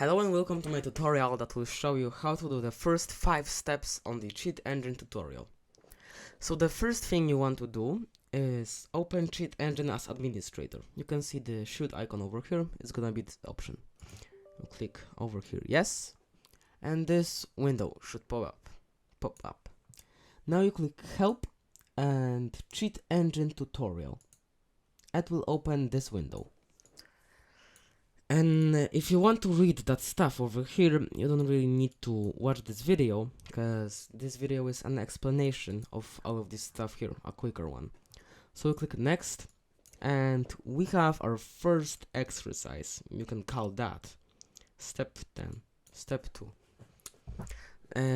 Hello and welcome to my tutorial that will show you how to do the first 5 steps on the Cheat Engine tutorial. So the first thing you want to do is open Cheat Engine as administrator. You can see the shoot icon over here. It's gonna be this option. You click over here, yes, and this window should pop up. Now you click help and Cheat Engine tutorial. It will open this window. And if you want to read that stuff over here, you don't really need to watch this video, because this video is an explanation of all of this stuff here, a quicker one. So we click next, and we have our first exercise. You can call that step 10, step 2.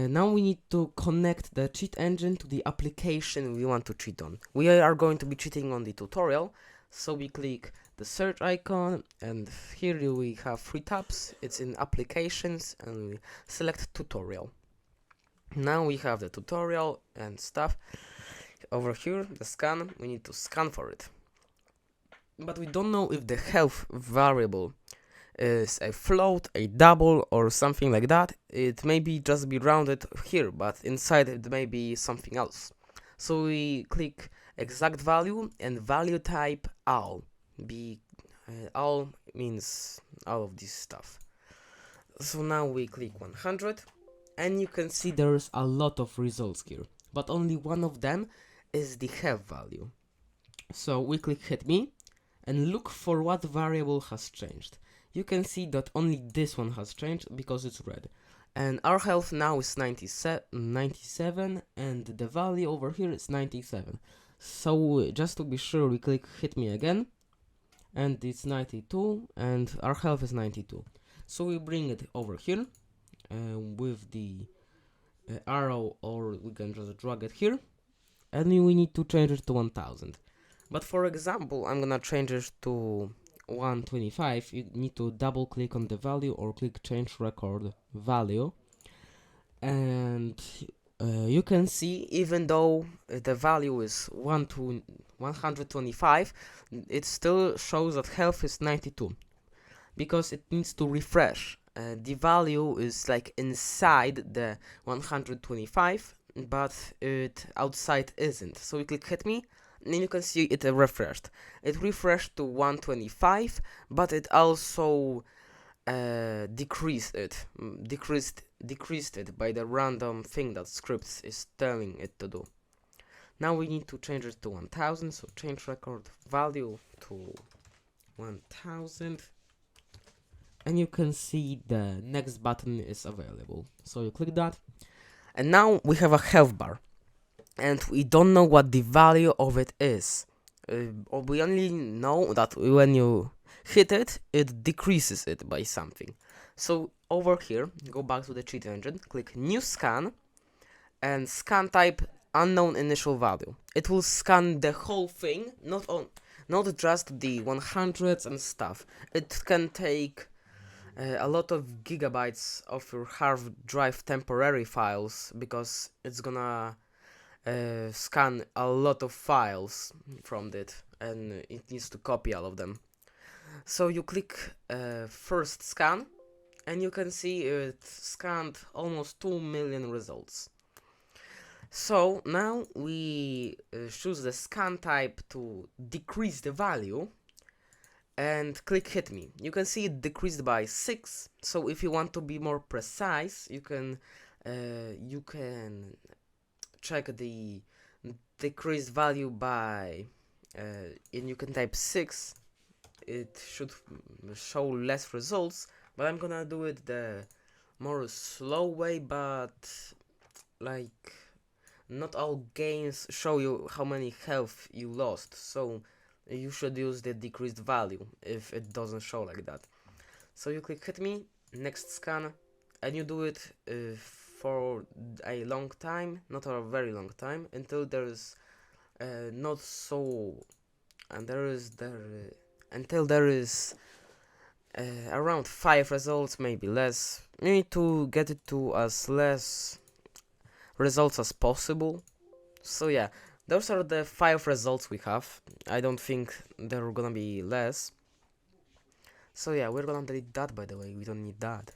Now we need to connect the cheat engine to the application we want to cheat on. We are going to be cheating on the tutorial, so we click the search icon, and here we have 3 tabs. It's in applications, and we select tutorial. Now we have the tutorial and stuff. Over here, the scan, we need to scan for it. But we don't know if the health variable is a float, a double, or something like that. It may just be rounded here, but inside it may be something else. So we click exact value and value type all. All means all of this stuff. So now we click 100, and you can see there's a lot of results here, but only one of them is the health value. So we click hit me and look for what variable has changed. You can see that only this one has changed because it's red, and our health now is 97, and the value over here is 97. So just to be sure, we click hit me again, and it's 92, and our health is 92. So we bring it over here with the arrow, or we can just drag it here, and we need to change it to 1000. But for example, I'm gonna change it to 125. You need to double click on the value or click change record value, and you can see, even though the value is 1 to 125, it still shows that health is 92 because it needs to refresh. The value is like inside the 125, but it outside isn't. So we click hit me, and you can see it refreshed. It refreshed to 125, but it also decreased it by the random thing that script is telling it to do. Now we need to change it to 1000, so change record value to 1000, and you can see the next button is available. So you click that, and now we have a health bar, and we don't know what the value of it is. We only know that when you hit it, it decreases it by something. So over here, go back to the cheat engine, click new scan, and scan type unknown initial value. It will scan the whole thing, not just the 100s and stuff. It can take a lot of gigabytes of your hard drive temporary files, because it's gonna scan a lot of files from it, and it needs to copy all of them. So you click first scan, and you can see it scanned almost 2 million results. So now we choose the scan type to decrease the value, and click hit me. You can see it decreased by 6. So if you want to be more precise, you can check the decreased value by and you can type 6. It should show less results, but I'm gonna do it the more slow way. But like, not all games show you how many health you lost, so you should use the decreased value if it doesn't show like that. So you click hit me, next scan, and you do it for a long time, not a very long time, until there is until there is around 5 results, maybe less. You need to get it to as less results as possible. So yeah, those are the 5 results we have. I don't think there are gonna be less. So yeah, we're gonna delete that, by the way. We don't need that.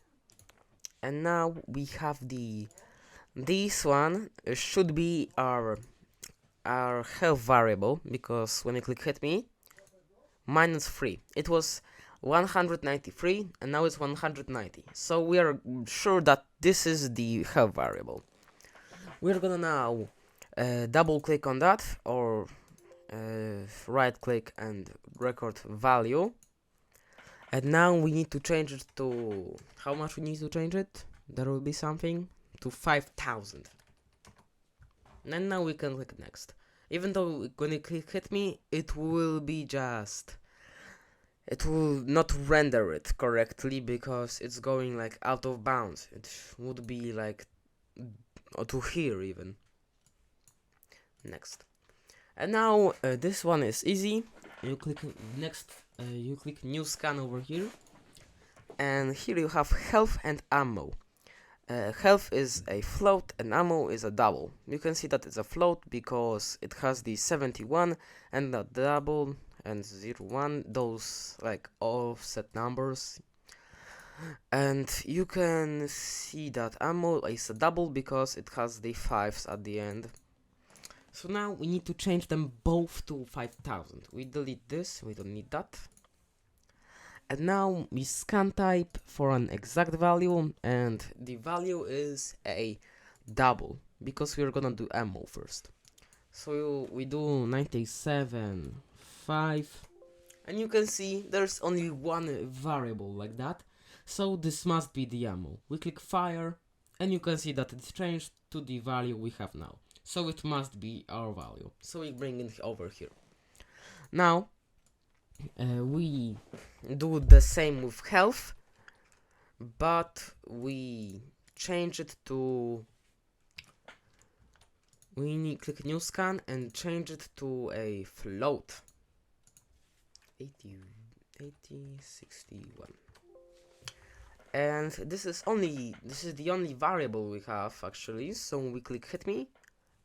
and now we have this one should be our health variable, because when you click hit me, -3. It was 193 and now it's 190. So we are sure that this is the health variable. We're gonna now double click on that, or right click and record value. And now we need to change it to, how much we need to change it? There will be something to 5,000. And now we can click next. Even though when you click hit me, it will be just, it will not render it correctly because it's going like out of bounds. It would be like to here even. Next. And now this one is easy. You click next, you click new scan over here, and here you have health and ammo. Health is a float and ammo is a double. You can see that it's a float because it has the 71 and the double and 01, those like offset numbers. And you can see that ammo is a double because it has the 5s at the end. So now we need to change them both to 5,000. We delete this, we don't need that. And now we scan type for an exact value, and the value is a double because we're gonna do ammo first. So we do 97.5, and you can see there's only one variable like that, so this must be the ammo. We click fire, and you can see that it's changed to the value we have now, so it must be our value. So we bring it over here. Now we do the same with health, but we change it to, we need click new scan and change it to a float. 61. And this is the only variable we have actually, so we click hit me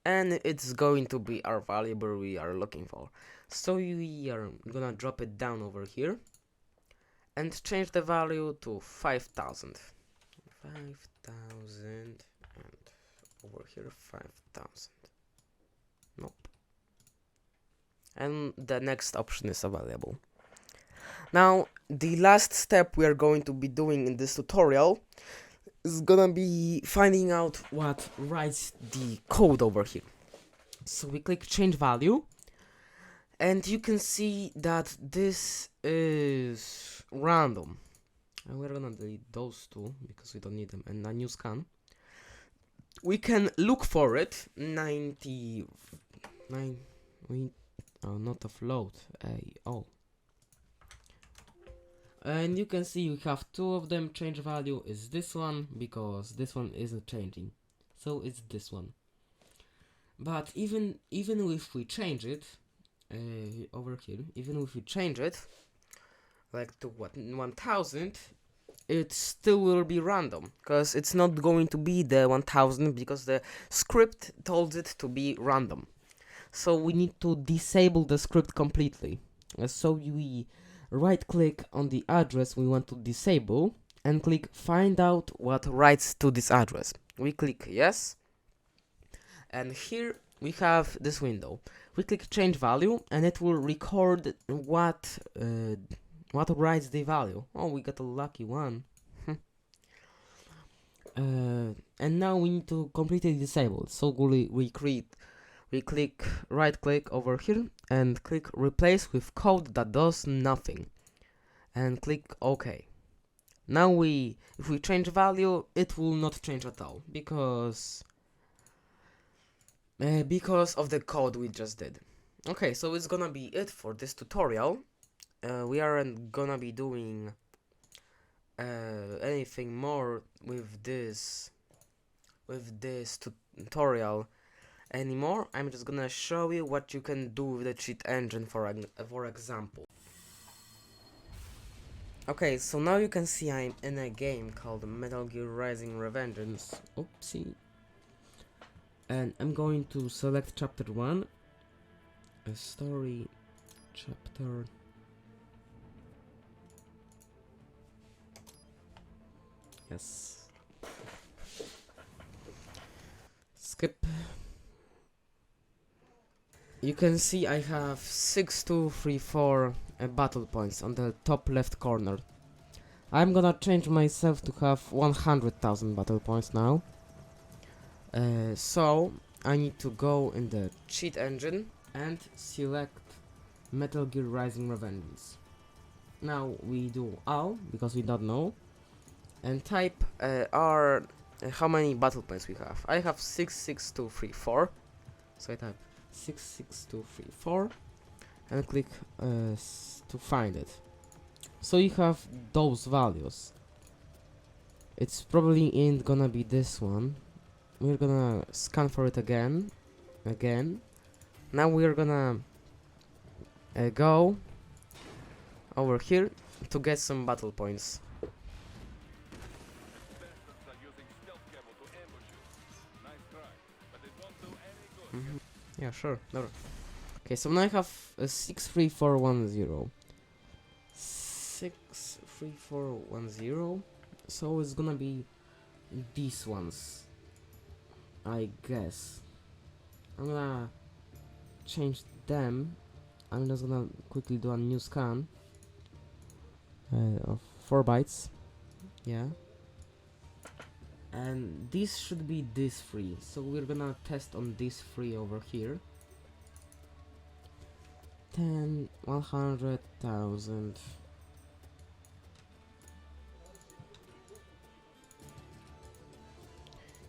and it's going to be our variable we are looking for. So we are gonna drop it down over here and change the value to 5,000. 5,000 and over here 5,000. Nope. And the next option is available. Now the last step we are going to be doing in this tutorial is gonna be finding out what writes the code over here. So we click change value, and you can see that this is random, and we're gonna delete those two because we don't need them. And a new scan, we can look for it. 99, not a float, and you can see we have two of them. Change value is this one because this one isn't changing, so it's this one. But even if we change it over here, even if we change it like to what, 1000, it still will be random because it's not going to be the 1000 because the script told it to be random. So we need to disable the script completely. So we right click on the address we want to disable and click find out what writes to this address. We click yes, and here we have this window. We click change value and it will record what writes the value. Oh, we got a lucky one. And now we need to completely disable. So we click right click over here and click replace with code that does nothing, and click OK. Now if we change value, it will not change at all because of the code we just did. Okay, so it's gonna be it for this tutorial. We aren't gonna be doing anything more with this tutorial anymore. I'm just gonna show you what you can do with the cheat engine, for example. Okay, so now you can see I'm in a game called Metal Gear Rising: Revengeance. Oopsie. And I'm going to select chapter 1, a story chapter. Yes. Skip. You can see I have 6, 2, 3, 4 battle points on the top left corner. I'm gonna change myself to have 100,000 battle points now. So I need to go in the cheat engine and select Metal Gear Rising: Revengeance. Now we do all because we don't know, and type how many battle points we have. I have 66234, so I type 66234 and click to find it. So you have those values. It's probably ain't gonna be this one. We're gonna scan for it again. Now we're gonna go over here to get some battle points. Yeah, sure. No. Okay, so now I have 63410. 63410. So it's gonna be these ones, I guess. I'm gonna change them. I'm just gonna quickly do a new scan of 4 bytes. Yeah. And this should be these 3. So we're gonna test on these 3 over here. 10, 100,000.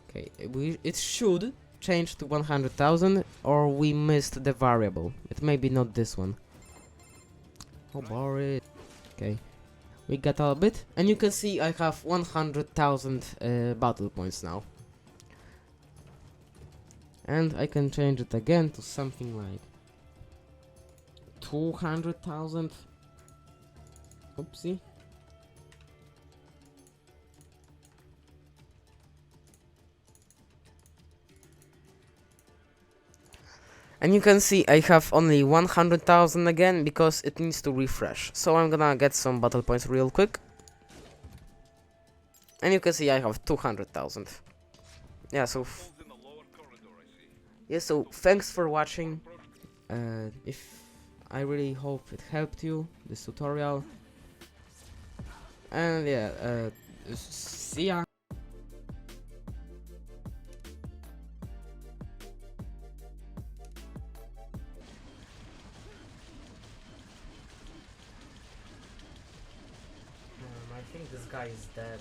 Okay, it should change to 100,000, or we missed the variable. It may be not this one. Oh, boring. Okay, we got a bit, and you can see I have 100,000 battle points now. And I can change it again to something like 200,000. Oopsie. And you can see I have only 100,000 again because it needs to refresh. So I'm gonna get some battle points real quick. And you can see I have 200,000. Yeah, so thanks for watching. If I really hope it helped you, this tutorial. And yeah, see ya. I think this guy is dead.